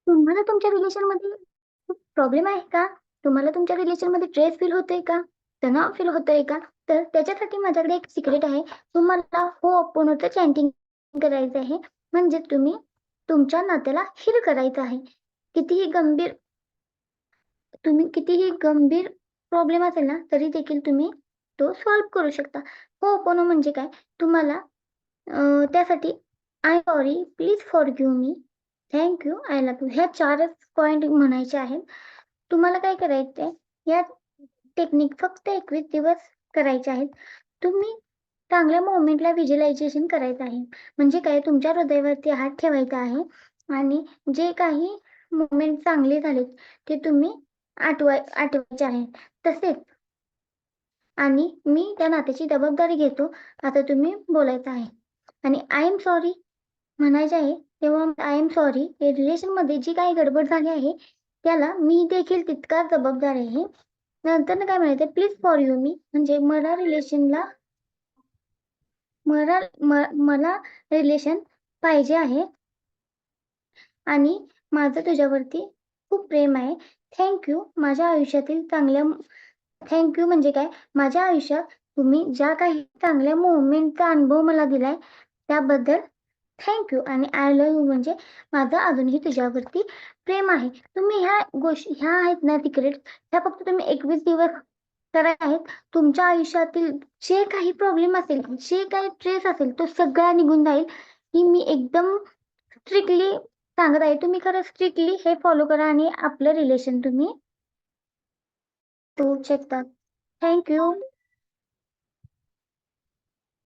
तुम्हाला तुमच्या रिलेशनमध्ये प्रॉब्लेम आहे का? तुम्हाला तुमच्या रिलेशनमध्ये स्ट्रेस फील होतोय का? तणाव फील होतोय का? तर त्याच्यासाठी माझ्याकडे एक सिक्रेट आहे. तुम्हाला होअपोनोचं चॅन्टिंग करायचं आहे. म्हणजे तुम्ही तुमच्या नात्याला हील करायचं आहे. कितीही गंभीर प्रॉब्लेम असेल ना, तरी देखील तुम्ही तो सॉल्व्ह करू शकता. होअपोनो म्हणजे काय? तुम्हाला त्यासाठी I sorry, please forgive me, thank you, I love you ह्या 4च पॉइंट म्हणायचे आहेत. तुम्हाला काय करायचंय, या टेक्निक फक्त 21 दिवस करायचे आहेत. तुम्ही चांगल्या मोमेंटला व्हिज्युअलायझेशन करायचं आहे. म्हणजे काय, तुमच्या हृदयावरती हात ठेवायचा आहे आणि जे काही मोमेंट चांगले झालेत ते तुम्ही आठवायचे आहेत. तसेच आणि मी त्या नात्याची जबाबदारी घेतो आता तुम्ही बोलायचं आहे. आणि आय एम सॉरी म्हणायचे आहे, तेव्हा आय एम सॉरी रिलेशनमध्ये जी काही गडबड झाली आहे त्याला मी देखील तितकाच जबाबदार आहे. नंतर काय म्हणायचं, प्लीज फॉरगिव्ह मी म्हणजे मला रिलेशन पाहिजे आहे आणि माझं तुझ्यावरती खूप प्रेम आहे. थँक माझ्या आयुष्यातील थँक यू म्हणजे काय, माझ्या आयुष्यात तुम्ही ज्या काही चांगल्या मोमेंटचा अनुभव मला दिलाय त्याबद्दल थँक आणि आय लव्ह यू म्हणजे माझं अजूनही तुझ्यावरती प्रेम आहे. तुम्ही ह्या गोष्टी ह्या आहेत ना सिक्रेट, ह्या फक्त तुम्ही 21 दिवस करा आहेत. तुमच्या आयुष्यातील जे काही प्रॉब्लेम असेल, जे काही स्ट्रेस असेल तो सगळा निघून जाईल. ही मी एकदम स्ट्रिक्टली सांगत आहे. तुम्ही खरं स्ट्रिक्टली हे फॉलो करा आणि आपलं रिलेशन तुम्ही शकता. Thank you.